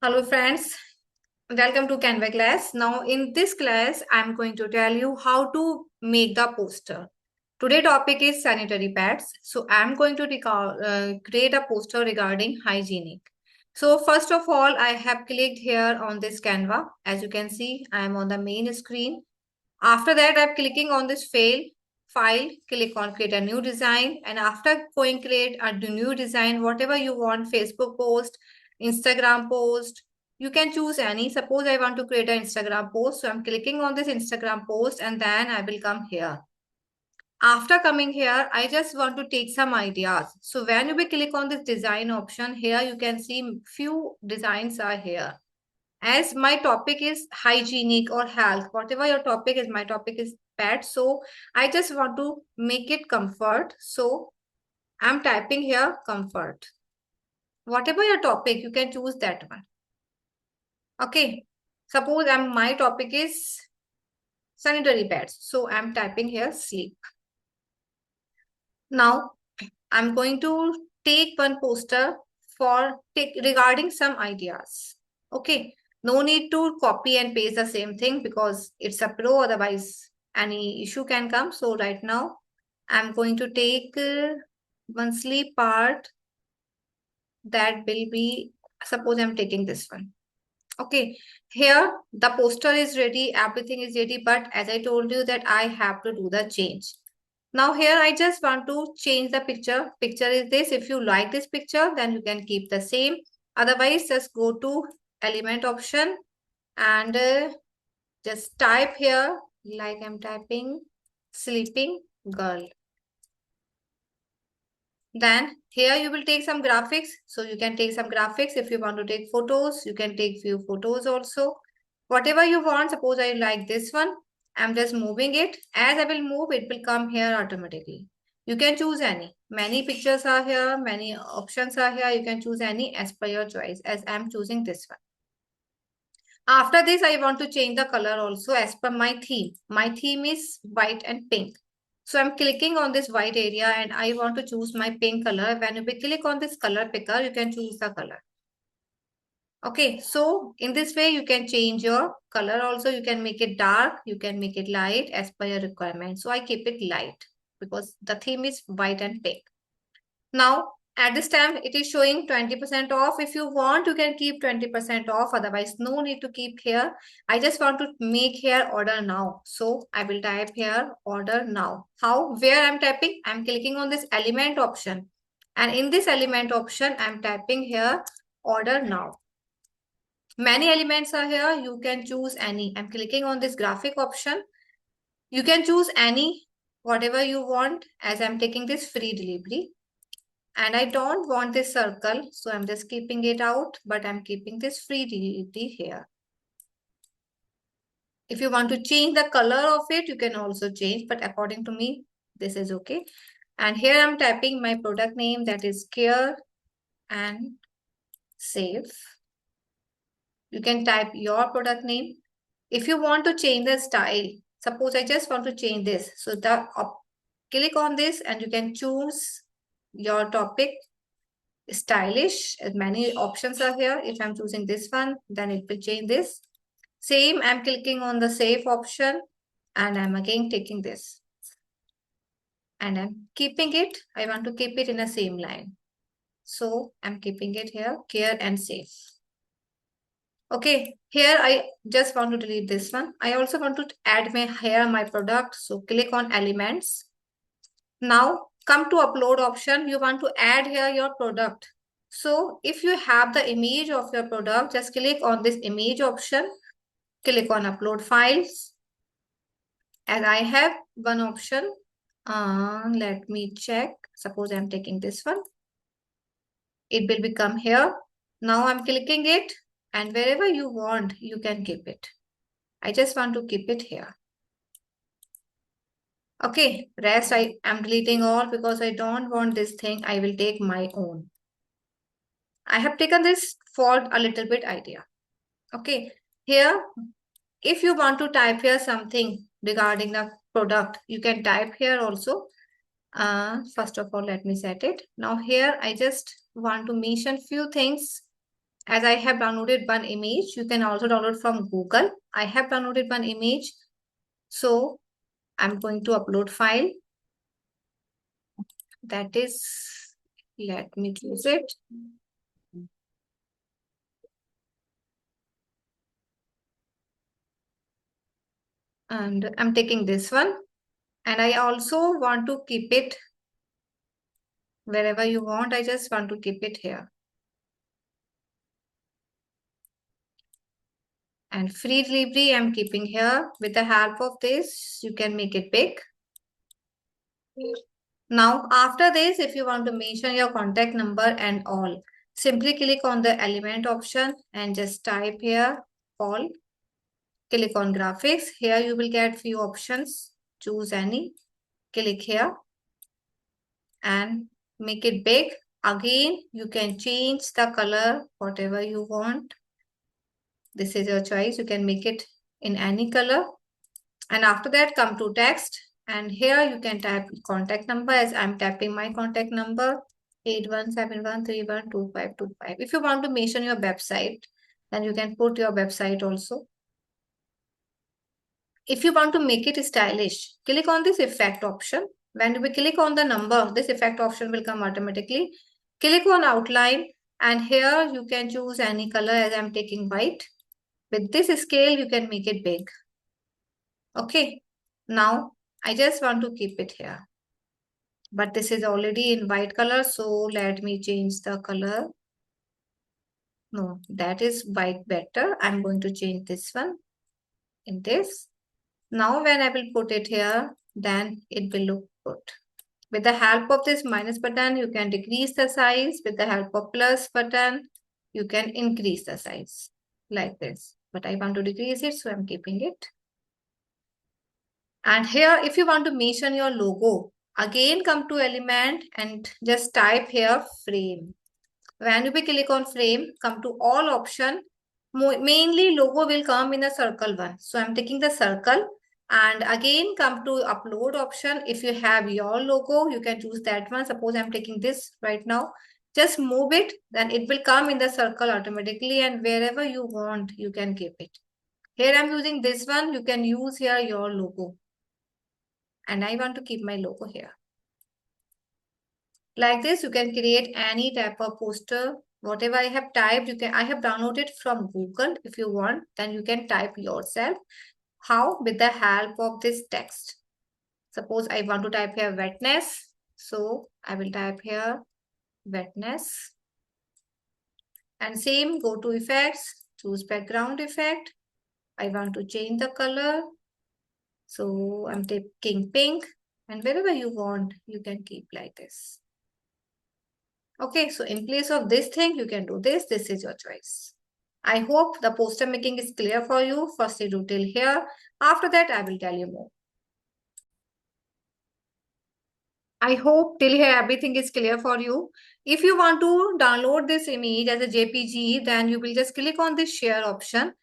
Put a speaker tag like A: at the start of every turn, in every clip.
A: Hello friends, welcome to Canva class. Now in this class, I'm going to tell you how to make the poster. Today topic is sanitary pads. So I'm going to create a poster regarding hygienic. So first of all, I have clicked here on this Canva. As you can see, I am on the main screen. After that, I'm clicking on this file, click on create a new design. And after going create a new design, whatever you want, Facebook post, Instagram post, you can choose any. Suppose I want to create an Instagram post. So I'm clicking on this Instagram post and then I will come here. After coming here, I just want to take some ideas. So when you will click on this design option here, you can see few designs are here. As my topic is hygienic or health, whatever your topic is, my topic is pet. So I just want to make it comfort. So I'm typing here comfort. Whatever your topic, you can choose that one. Okay. Suppose my topic is sanitary pads. So I'm typing here sleep. Now I'm going to take one poster regarding some ideas. Okay. No need to copy and paste the same thing because it's a pro, otherwise any issue can come. So right now I'm going to take one sleep part that will be, suppose I'm taking this one. Okay, here the poster is ready, everything is ready, but as I told you that I have to do the change. Now here I just want to change the picture. Picture is this. If you like this picture, then you can keep the same. Otherwise, just go to element option and just type here like I'm typing sleeping girl. Then here you will take some graphics. So you can take some graphics. If you want to take photos, you can take few photos also. Whatever you want, suppose I like this one. I'm just moving it. As I will move, it will come here automatically. You can choose any. Many pictures are here. Many options are here. You can choose any as per your choice, as I'm choosing this one. After this, I want to change the color also as per my theme. My theme is white and pink. So I'm clicking on this white area and I want to choose my pink color. When you click on this color picker, you can choose the color. Okay, so in this way, you can change your color also. You can make it dark, you can make it light as per your requirement. So I keep it light because the theme is white and pink. Now, at this time, it is showing 20% off. If you want, you can keep 20% off. Otherwise, no need to keep here. I just want to make here order now. So I will type here order now. How? Where I'm typing? I'm clicking on this element option. And in this element option, I'm typing here order now. Many elements are here. You can choose any. I'm clicking on this graphic option. You can choose any, whatever you want, as I'm taking this free delivery. And I don't want this circle, so I'm just keeping it out, but I'm keeping this free delivery here. If you want to change the color of it, you can also change, but according to me, this is okay. And here I'm typing my product name, that is Care and Save. You can type your product name. If you want to change the style, suppose I just want to change this. So click on this and you can choose your topic. Stylish, many options are here. If I'm choosing this one, then it will change this. Same, I'm clicking on the save option and I'm again taking this. And I'm keeping it. I want to keep it in the same line. So I'm keeping it here, care and save. Okay, here I just want to delete this one. I also want to add my product. So click on elements. Now come to upload option. You want to add here your product. So if you have the image of your product, just click on this image option. Click on upload files. As I have one option, let me check. Suppose I'm taking this one. It will become here. Now I'm clicking it and wherever you want, you can keep it. I just want to keep it here. Okay, rest I am deleting all because I don't want this thing. I will take my own. I have taken this for a little bit idea. Okay, here, if you want to type here something regarding the product, you can type here also. First of all, let me set it. Now here, I just want to mention few things As I have downloaded one image, you can also download from Google. I have downloaded one image. So I'm going to upload file. That is, let me choose it. And I'm taking this one. And I also want to keep it wherever you want. I just want to keep it here. And free delivery I'm keeping here. With the help of this, you can make it big. Now, after this, if you want to mention your contact number and all, simply click on the element option and just type here all. Click on graphics. Here you will get few options. Choose any. Click here and make it big. Again, you can change the color, whatever you want. This is your choice. You can make it in any color. And after that, come to text. And here you can type contact number, as I'm typing my contact number 8171312525. If you want to mention your website, then you can put your website also. If you want to make it stylish, click on this effect option. When we click on the number, this effect option will come automatically. Click on outline, and here you can choose any color, as I'm taking white. With this scale, you can make it big. Okay, now I just want to keep it here. But this is already in white color, so let me change the color. No, that is white better. I'm going to change this one in this. Now when I will put it here, then it will look good. With the help of this minus button, you can decrease the size. With the help of plus button, you can increase the size like this. But I want to decrease it, so I'm keeping it. And here, if you want to mention your logo, again come to element and just type here frame. When you click on frame, come to all option. Mainly logo will come in a circle one. So I'm taking the circle, and again come to upload option. If you have your logo, you can choose that one. Suppose I'm taking this right now. Just move it, then it will come in the circle automatically, and wherever you want, you can keep it. Here I'm using this one. You can use here your logo. And I want to keep my logo here. Like this, you can create any type of poster. Whatever I have typed, I have downloaded from Google. If you want, then you can type yourself. How? With the help of this text. Suppose I want to type here wetness. So I will type here wetness. And same, go to effects, choose background effect. I want to change the color. So I'm taking pink, and wherever you want, you can keep like this. Okay, so in place of this thing, you can do this. This is your choice. I hope the poster making is clear for you. First, you do till here. After that, I will tell you more. I hope till here everything is clear for you. If you want to download this image as a JPG, then you will just click on this share option.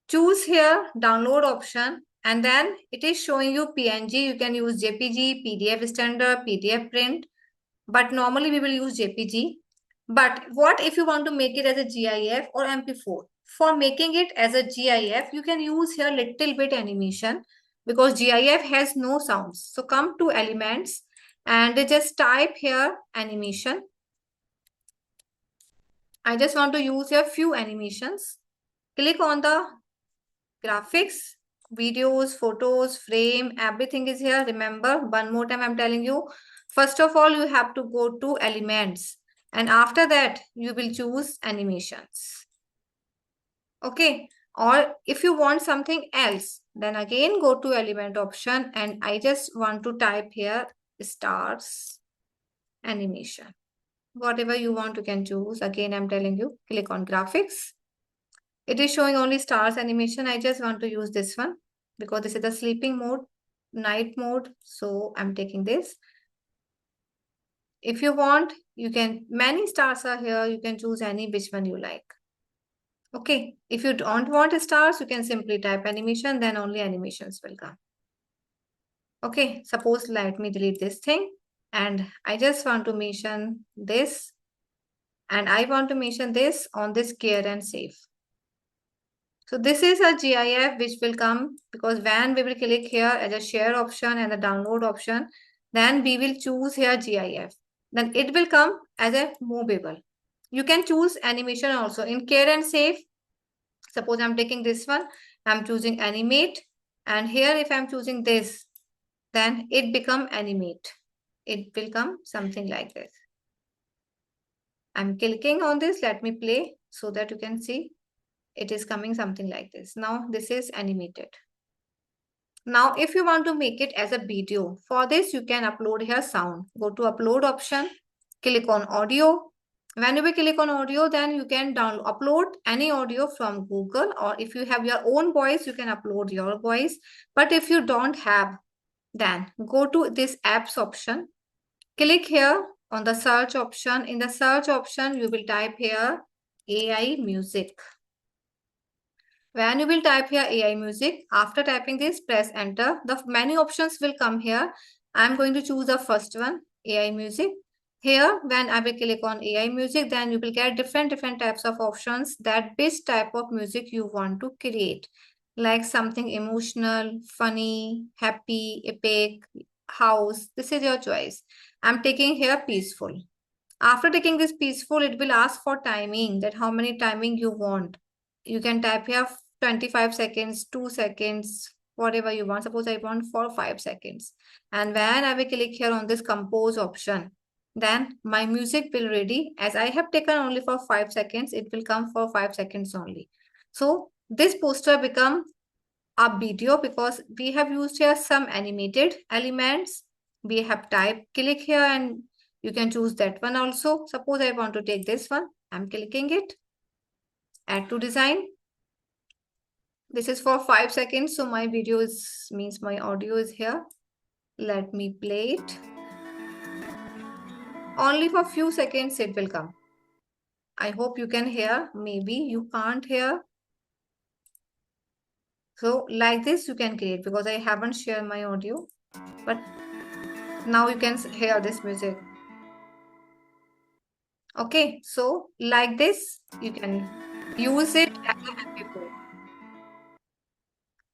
A: Choose here download option, and then it is showing you PNG. You can use JPG, PDF standard, PDF print. But normally we will use JPG. But what if you want to make it as a GIF or MP4? For making it as a GIF, you can use here little bit animation, because GIF has no sounds. So come to elements and just type here animation. I just want to use here few animations. Click on the graphics, videos, photos, frame, everything is here. Remember, one more time I'm telling you. First of all, you have to go to elements, and after that you will choose animations. Okay, or if you want something else, then again go to element option, and I just want to type here stars animation. Whatever you want, you can choose. Again, I'm telling you, click on graphics. It is showing only stars animation. I just want to use this one because this is the sleeping mode, night mode. So I'm taking this. If you want, you can, many stars are here. You can choose any which one you like. Okay. If you don't want stars, you can simply type animation, then only animations will come. Okay. Suppose let me delete this thing, and I just want to mention this. And I want to mention this on this care and save. So this is a GIF which will come because when we will click here as a share option and the download option, then we will choose here GIF. Then it will come as a movable. You can choose animation also in care and save. Suppose I'm taking this one, I'm choosing animate, and here if I'm choosing this, then it become animate. It will come something like this. I'm clicking on this. Let me play so that you can see it is coming something like this. Now this is animated. Now if you want to make it as a video, for this you can upload here sound. Go to upload option, click on audio. When you will click on audio, then you can upload any audio from Google, or if you have your own voice, you can upload your voice. But if you don't have, then go to this apps option. Click here on the search option. In the search option, you will type here AI music. When you will type here AI music, after typing this, press enter. The many options will come here. I'm going to choose the first one, AI music. Here, when I will click on AI music, then you will get different types of options that which type of music you want to create. Like something emotional, funny, happy, epic, house. This is your choice. I'm taking here peaceful. After taking this peaceful, it will ask for timing, that how many timing you want. You can type here 25 seconds, 2 seconds, whatever you want. Suppose I want for 5 seconds. And when I will click here on this compose option, then my music will ready. As I have taken only for 5 seconds, it will come for 5 seconds only. So this poster become a video because we have used here some animated elements. We have typed, click here and you can choose that one also. Suppose I want to take this one. I'm clicking it. Add to design. This is for 5 seconds. So my video is, means my audio is here. Let me play it. Only for few seconds it will come. I hope you can hear. Maybe you can't hear. So like this you can create because I haven't shared my audio. But now you can hear this music. Okay, so like this, you can use it as a MP4.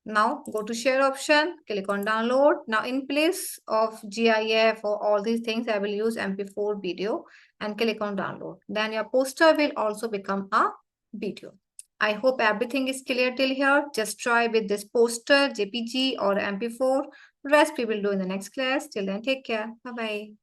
A: Now go to share option, click on download. Now in place of GIF or all these things, I will use MP4 video and click on download. Then your poster will also become a video. I hope everything is clear till here. Just try with this poster, JPG or MP4. Rest we will do in the next class. Till then, take care. Bye-bye.